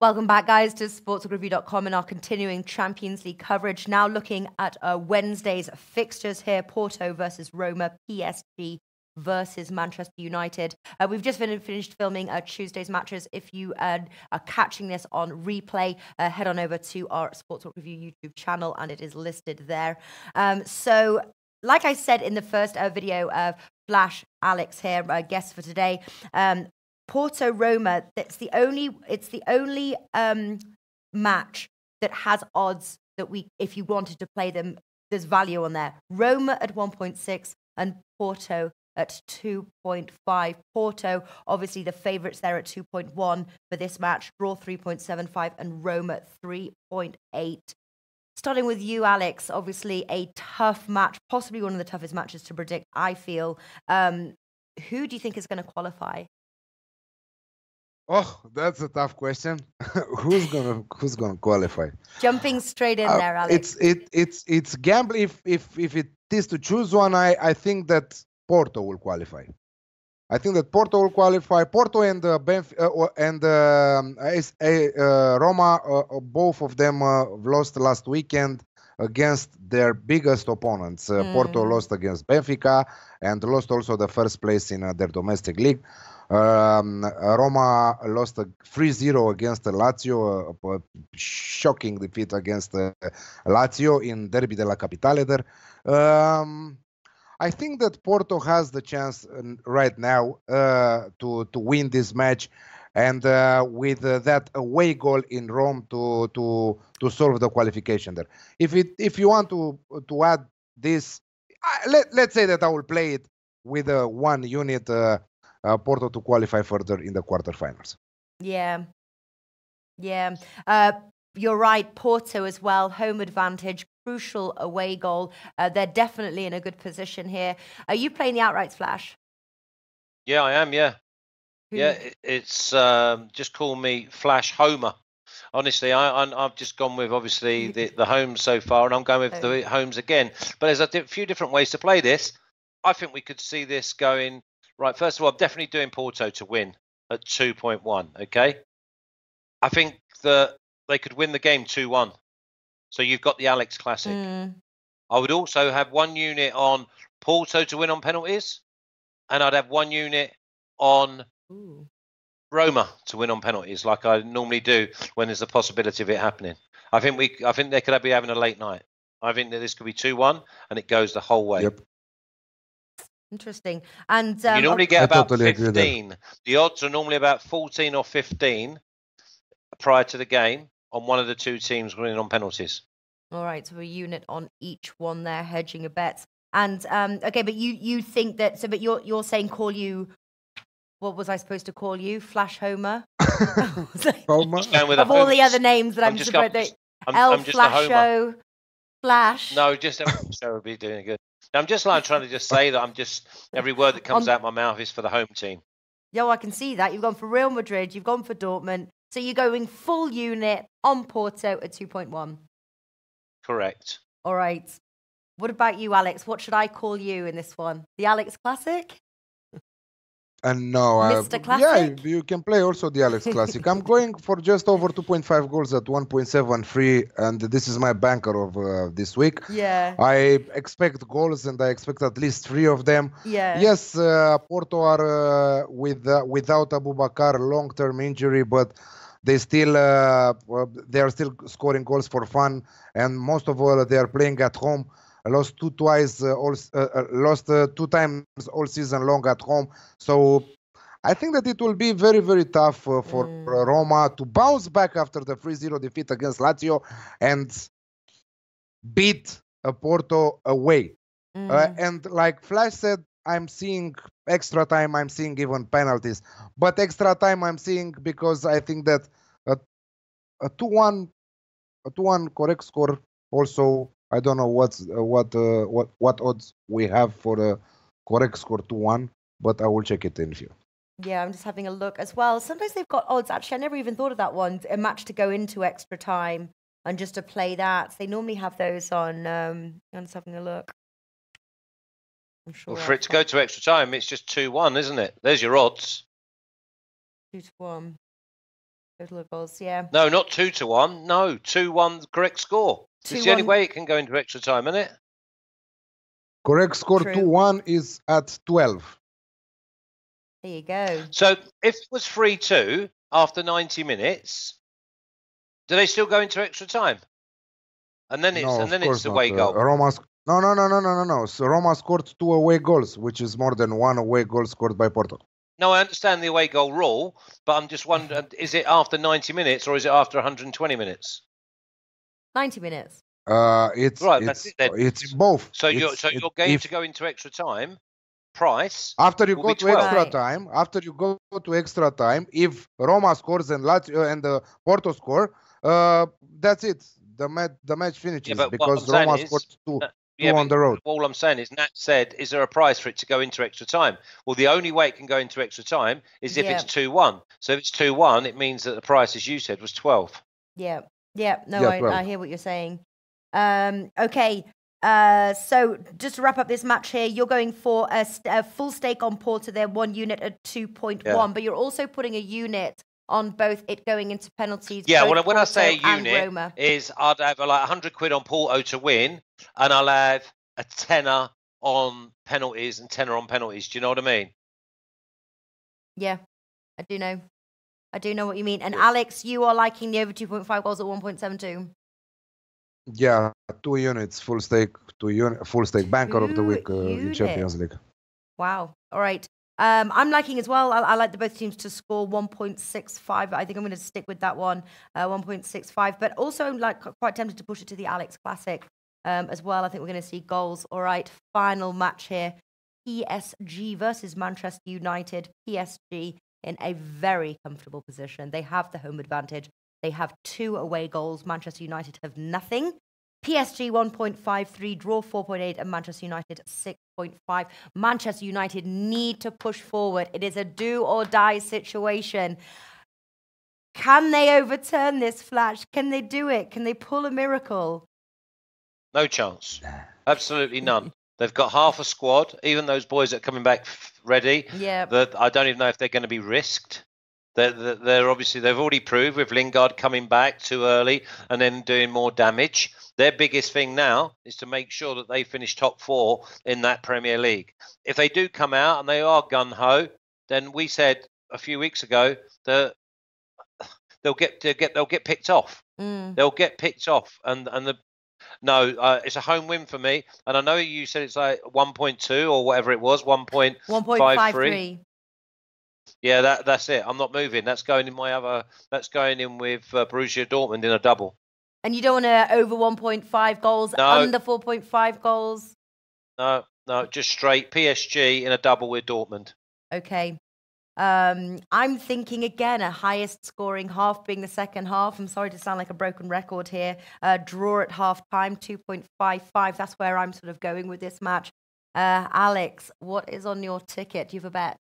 Welcome back, guys, to sportsreview.com and our continuing Champions League coverage. Now looking at Wednesday's fixtures here. Porto versus Roma, PSG versus Manchester United. We've just finished filming Tuesday's matches. If you are catching this on replay, head on over to our Sports Talk Review YouTube channel, and it is listed there. So, like I said in the first video, Flash Alex here, guest for today. Porto Roma. It's the only match that has odds that if you wanted to play them, there's value on there. Roma at 1.6 and Porto at 2.5. Porto, obviously the favourites there at 2.1 for this match. Draw 3.75 and Roma at 3.8. Starting with you, Alex. Obviously a tough match, possibly one of the toughest matches to predict, I feel. Who do you think is going to qualify? Oh, that's a tough question. Who's gonna qualify? Jumping straight in there, Alex. It's gambling. If it is to choose one, I think that Porto will qualify. I think that Porto will qualify. Porto and Roma, both of them lost last weekend against their biggest opponents. Porto lost against Benfica and lost also the first place in their domestic league. Roma lost a 3-0 against Lazio, a shocking defeat against Lazio in Derby della Capitale there. I think that Porto has the chance right now to win this match, and with that away goal in Rome to solve the qualification there. If you want to add this, let's say that I will play it with one unit. Porto to qualify further in the quarterfinals. Yeah. You're right. Porto as well, home advantage, crucial away goal. They're definitely in a good position here. Are you playing the outrights, Flash? Yeah, I am. Yeah. It's just call me Flash Homer. Honestly, I've just gone with obviously the homes so far, and I'm going with the homes again. But there's a few different ways to play this. I think we could see this going. Right, first of all, I'm definitely doing Porto to win at 2.1, okay? I think that they could win the game 2-1. So you've got the Alex Classic. I would also have one unit on Porto to win on penalties, and I'd have one unit on Roma to win on penalties, like I normally do when there's a possibility of it happening. I think they could be having a late night. I think that this could be 2-1, and it goes the whole way. Yep. Interesting. And you normally get about 15. The odds are normally about 14 or 15 prior to the game on one of the two teams winning on penalties. All right, so a unit on each one there, hedging your bets. And okay, but you think that? So, but you're saying call you. What was I supposed to call you? Flash Homer. Homer. Of all the other names that I'm just going to. Flasho. Flash. No, just show would be doing good. I'm just trying to just say that every word that comes out my mouth is for the home team. Yo, I can see that. You've gone for Real Madrid, you've gone for Dortmund. So you're going full unit on Porto at 2.1. Correct. All right. What about you, Alex? What should I call you in this one? The Alex Classic? No, Mr. Classic? Yeah, you can play also the Alex Classic. I'm going for just over 2.5 goals at 1.73, and this is my banker of this week. Yeah. I expect goals, and I expect at least 3 of them. Yeah. Yes, Porto are without Abubakar, long-term injury, but they are still scoring goals for fun, and most of all, they are playing at home. Lost 2 times all season long at home. So I think that it will be very, very tough for Roma to bounce back after the 3-0 defeat against Lazio and beat Porto away. And like Flash said, I'm seeing extra time, I'm seeing even penalties. But extra time I'm seeing because I think that a 2-1 correct score also. I don't know what odds we have for a correct score 2-1, but I will check it in here. Yeah, I'm just having a look as well. Sometimes they've got odds. Actually, I never even thought of that one. A match to go into extra time and just to play that. They normally have those on. I'm just having a look. I'm sure. Well, for it to go to extra time, it's just 2-1, isn't it? There's your odds. 2-1. Total of goals, yeah. No, not 2-1. No, 2-1, correct score. It's the only way it can go into extra time, isn't it? Correct score 2-1 is at 12. There you go. So if it was 3-2 after 90 minutes, do they still go into extra time? And then it's away goal. No. So Roma scored 2 away goals, which is more than 1 away goal scored by Porto. No, I understand the away goal rule, but I'm just wondering, is it after 90 minutes or is it after 120 minutes? 90 minutes. It's both. So your game to go into extra time price after you go to extra Right. time. After you go to extra time, if Roma scores and Lazio and Porto score, that's it. The match finishes because Roma scored two on the road. All I'm saying is, Nat said, is there a price for it to go into extra time? Well, the only way it can go into extra time is if it's 2-1. So if it's 2-1, it means that the price, as you said, was 12. Yeah. No, Yeah, I hear what you're saying. Okay. So just to wrap up this match here, you're going for a full stake on Porto there, 1 unit at 2.1, but you're also putting a unit on both it going into penalties. Yeah, when I say a unit, Roma. is I'd have like 100 quid on Porto to win, and I'll have a tenner on penalties and tenner on penalties. Do you know what I mean? Yeah, I do know. I do know what you mean. And Alex, you are liking the over 2.5 goals at 1.72. Yeah, 2 units, full stake, full stake banker of the week in Champions League. Wow. All right. I'm liking as well. I like the both teams to score 1.65. I think I'm going to stick with that one, 1.65. But also, I'm quite tempted to push it to the Alex Classic as well. I think we're going to see goals. All right. Final match here: PSG versus Manchester United. PSG in a very comfortable position. They have the home advantage. They have 2 away goals. Manchester United have nothing. PSG 1.53, draw 4.8, and Manchester United 6.5. Manchester United need to push forward. It is a do or die situation. Can they overturn this, Flash? Can they do it? Can they pull a miracle? No chance. Absolutely none. They've got half a squad. Even those boys that are coming back ready. Yeah. That I don't even know if they're going to be risked. They're obviously, they've already proved with Lingard coming back too early and then doing more damage. Their biggest thing now is to make sure that they finish top 4 in that Premier League. If they do come out and they are gun-ho, then we said a few weeks ago that they'll get picked off. They'll get picked off, it's a home win for me. And I know you said it's like 1.2 or whatever it was, 1.53. Yeah, that's it. I'm not moving. That's going in That's going in with Borussia Dortmund in a double. And you don't want to over 1.5 goals, under 4.5 goals? No, just straight PSG in a double with Dortmund. Okay. I'm thinking again a highest scoring half being the second half. I'm sorry to sound like a broken record here. Draw at half time, 2.55. That's where I'm sort of going with this match. Alex, what is on your ticket? Do you have a bet?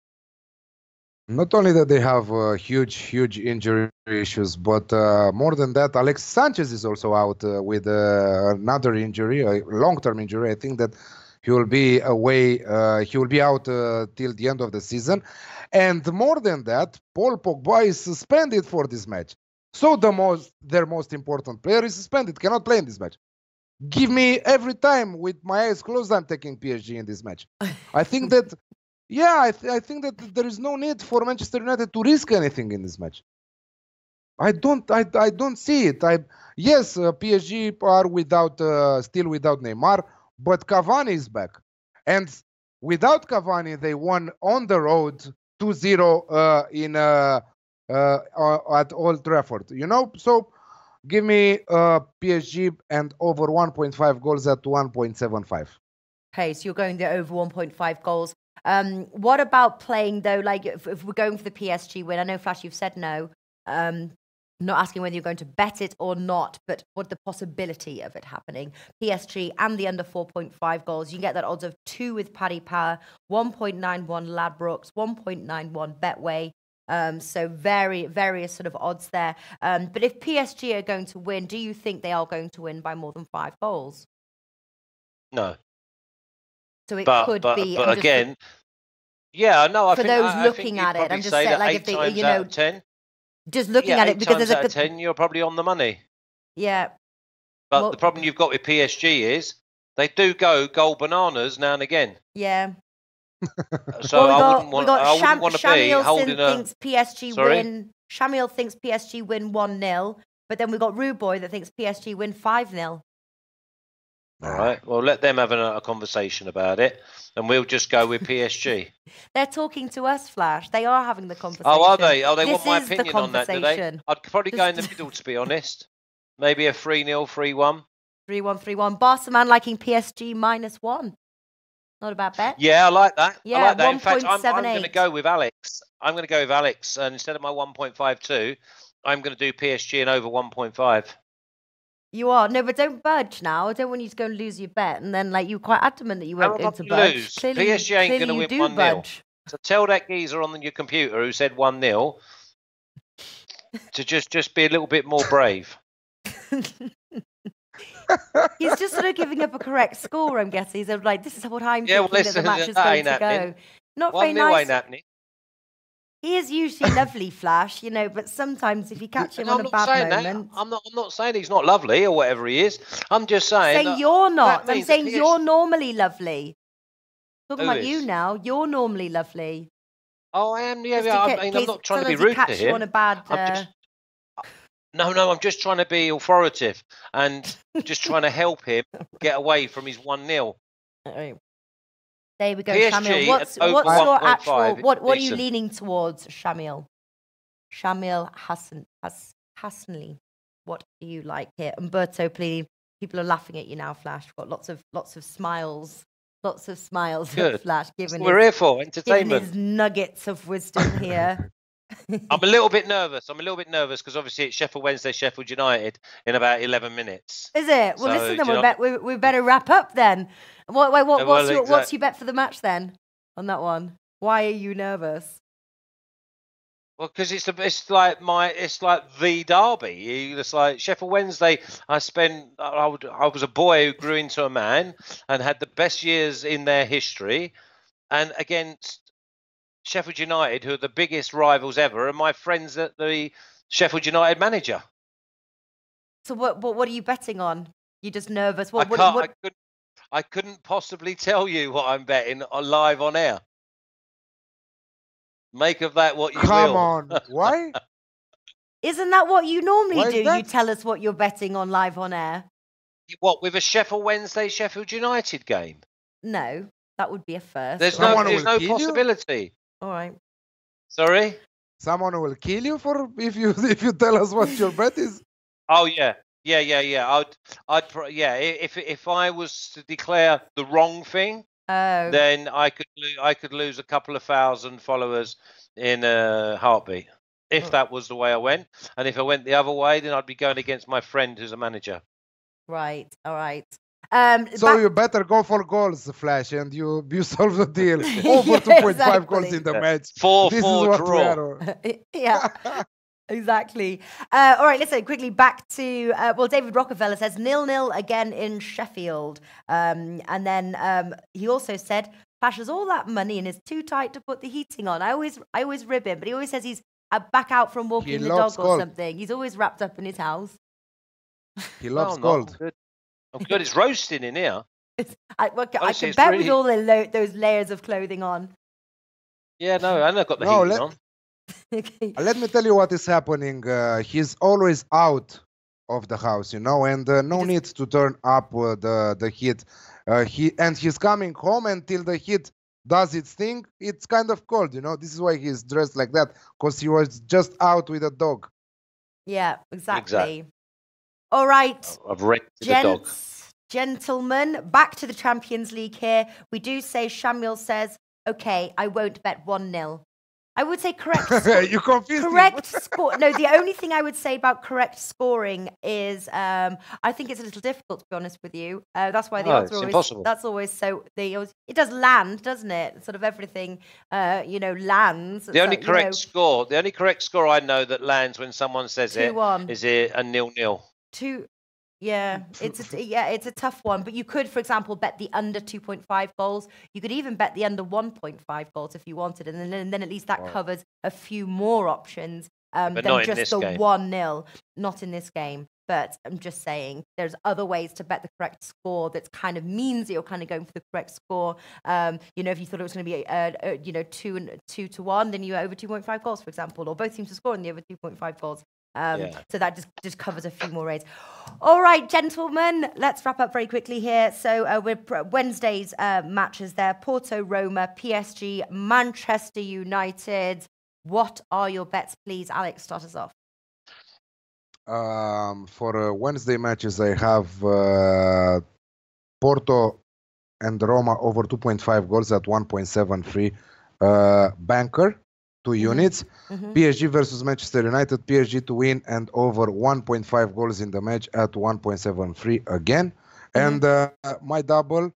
Not only that they have huge injury issues, but more than that, Alex Sanchez is also out with another injury, a long-term injury. I think that he will be away. He will be out till the end of the season. And more than that, Paul Pogba is suspended for this match. So their most important player is suspended, cannot play in this match. Give me every time with my eyes closed, I'm taking PSG in this match. I think that. Yeah, I think that there is no need for Manchester United to risk anything in this match. I don't see it. Yes, PSG are still without Neymar, but Cavani is back, and without Cavani, they won on the road 2-0 at Old Trafford. So give me PSG and over 1.5 goals at 1.75. Okay, so you're going there over 1.5 goals. What about playing though? Like if we're going for the PSG win, I know Flash, you've said no. Not asking whether you're going to bet it or not, but what the possibility of it happening? PSG and the under 4.5 goals. You can get that odds of 2 with Paddy Power, 1.91 Ladbrokes, 1.91 Betway. So various sort of odds there. But if PSG are going to win, do you think they are going to win by more than 5 goals? No. So it could be. But again, yeah, no. For those looking at it, I'm just saying, like if they, 10. Just looking at it, because times out of 10, you're probably on the money. Yeah. But the problem you've got with PSG is they do go gold bananas now and again. Yeah. So I wouldn't want to be holding a... thinks PSG win. Shamil thinks PSG win 1-0, but then we've got Rude Boy that thinks PSG win 5-0. All right. Well, let them have a conversation about it, and we'll just go with PSG. They're talking to us, Flash. They are having the conversation. Oh, are they? Oh, they this want my opinion on that, do they? I'd probably go in the middle, to be honest. Maybe a 3-0, 3-1. 3-1, 3-1. Barca man liking PSG -1. Not a bad bet. Yeah, I like that. Yeah, I like that. In fact, I'm 1.78. going to go with Alex. I'm going to go with Alex, and instead of my 1.52, I'm going to do PSG and over 1.5. You are. No, but don't budge now. I don't want you to go and lose your bet. And then, like, you're quite adamant that you won't How to budge. lose? Clearly, PSG ain't going to win 1-0. So tell that geezer on your computer who said 1-0 to just be a little bit more brave. He's just sort of giving up a correct score, I'm guessing. He's like, this is what I'm thinking that the match is going to go. Not very nice. Ain't happening. He is usually lovely, Flash, you know, but sometimes if you catch him on a bad moment... I'm not saying he's not lovely or whatever he is. I'm just saying... you're not. I'm saying you're normally lovely. Talking about you now. You're normally lovely. Oh, I am. Yeah, I'm not trying to be rude to him. On a bad... No, I'm just trying to be authoritative and just trying to help him get away from his 1-0. There we go, PSG Shamil. What's your actual... What are you leaning towards, Shamil? Shamil Hassanli. What do you like here? Umberto, please. People are laughing at you now, Flash. Got lots of smiles. Lots of smiles at Flash. We're here for entertainment. Giving his nuggets of wisdom here. I'm a little bit nervous because obviously it's Sheffield Wednesday, Sheffield United in about 11 minutes. Is it? Well, listen, then we better wrap up then. What's your bet for the match then on that one? Why are you nervous? Well, because it's like the derby. It's like Sheffield Wednesday. I was a boy who grew into a man and had the best years in their history, and against Sheffield United, who are the biggest rivals ever, and my friends at the Sheffield United manager. So what are you betting on? You're just nervous. I couldn't possibly tell you what I'm betting live on air. Make of that what you will. Come on, why? Isn't that what you normally do? You tell us what you're betting on live on air. What, with a Sheffield Wednesday, Sheffield United game? No, that would be a first. There's no possibility. All right. Sorry? Someone will kill you if you tell us what your bet is. Oh yeah. If I was to declare the wrong thing, then I could lose a couple of thousand followers in a heartbeat. If that was the way I went, and if I went the other way, then I'd be going against my friend who's a manager. Right. All right. So you better go for goals, Flash, and you solve the deal. Over 2.5 goals in the match. 4-4 draw. Yeah. Exactly. All right, listen, quickly back to, David Rockefeller says 0-0 again in Sheffield. And then he also said, Flash has all that money and is too tight to put the heating on. I always rib him, but he always says he's back out from walking the dog or something. He's always wrapped up in his house. He loves cold. I'm good. It's roasting in here. I can bet with all those layers of clothing on. Yeah, no, and I've got the heating on. Okay. Let me tell you what is happening. He's always out of the house, and no need to turn up the heat. He's coming home until the heat does its thing. It's kind of cold, This is why he's dressed like that, because he was just out with a dog. Yeah, exactly. All right, I've wrecked the dog. Gentlemen, back to the Champions League here. We do say Shamil says, okay, I won't bet 1-0. I would say correct score. You confused correct score. No, the only thing I would say about correct scoring is I think it's a little difficult, to be honest with you. That's why the odds are always impossible. That's always so. It does land, doesn't it? Sort of everything, lands. The only correct score. The only correct score I know that lands when someone says 2-1. Is it a 0-0? Yeah, it's a tough one. But you could, for example, bet the under 2.5 goals. You could even bet the under 1.5 goals if you wanted, and then at least that covers a few more options. But than not in just this the game. 1-0. Not in this game. But I'm just saying there's other ways to bet the correct score that kind of means that you're kind of going for the correct score. You know, if you thought it was going to be, you know, 2-1, then you over 2.5 goals, for example, or both teams to score and the over 2.5 goals. So that just covers a few more ways. All right, gentlemen, let's wrap up very quickly here. So we're Wednesday's matches there. Porto, Roma, PSG, Manchester United. What are your bets, please? Alex, start us off. For Wednesday matches, I have Porto and Roma over 2.5 goals at 1.73 banker, 2 units. PSG versus Manchester United, PSG to win and over 1.5 goals in the match at 1.73 again. And my double,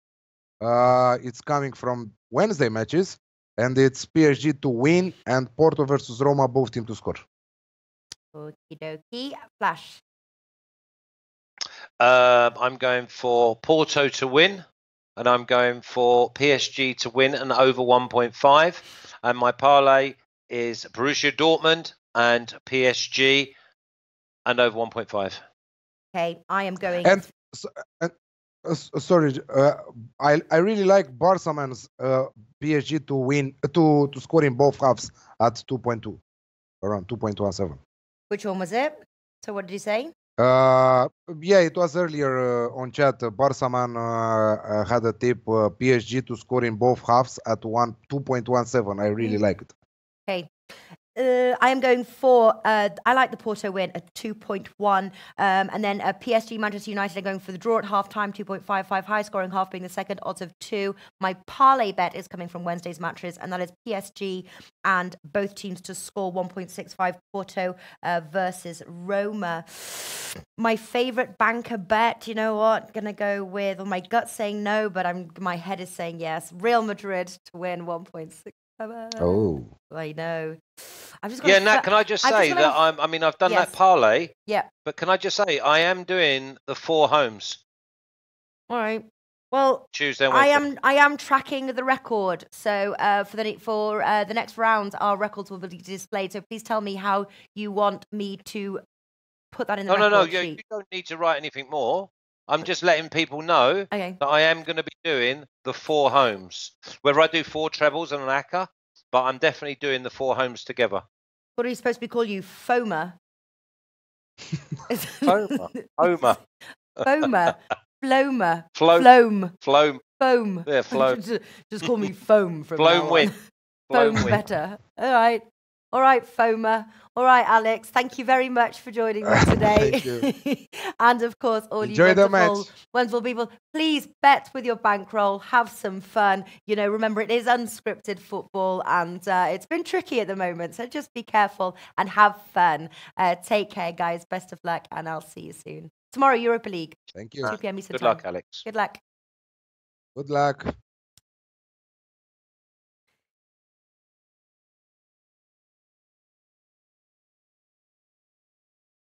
it's coming from Wednesday matches, and it's PSG to win and Porto versus Roma, both teams to score. Okie dokie. Flash. I'm going for Porto to win, and I'm going for PSG to win and over 1.5. And my parlay is Borussia Dortmund and PSG and over 1.5. Okay, I am going. And sorry, I really like Barca's PSG to win to score in both halves at 2.2, around 2.17. Which one was it? So what did you say? Yeah, it was earlier on chat. Barcaman had a tip PSG to score in both halves at 2.17. I really like it. Okay. I am going for, I like the Porto win at 2.1. And then PSG, Manchester United are going for the draw at half-time, 2.55. High scoring half being the second, odds of 2. My parlay bet is coming from Wednesday's matches, and that is PSG and both teams to score 1.65. Porto versus Roma. My favorite banker bet, you know what? Going to go with, well, my gut's saying no, but my head is saying yes. Real Madrid to win 1.6. Oh, I know. Nat, can I just say that I've done that parlay. Yeah. But can I just say I am doing the 4 homes. All right. Well, Tuesday and Wednesday. I am tracking the record. So for the next round, our records will be displayed. So please tell me how you want me to put that in the record sheet. You don't need to write anything more. I'm just letting people know that I am going to be doing the 4 homes. Whether I do 4 trebles and an acca, but I'm definitely doing the 4 homes together. What are you supposed to be called? You Foma? Homer. Foma. Floma. Floam. Foam. Yeah, floam. Just call me Foam from Floam now win. on. Foam better. All right. All right, Foma. All right, Alex. Thank you very much for joining me today. Thank you. And of course, all Enjoy you wonderful, the wonderful people, please bet with your bankroll. Have some fun. You know, remember, it is unscripted football, and it's been tricky at the moment. So just be careful and have fun. Take care, guys. Best of luck, and I'll see you soon. Tomorrow, Europa League. Thank you. 2 p.m. Eastern Good time. luck, Alex. Good luck. Good luck.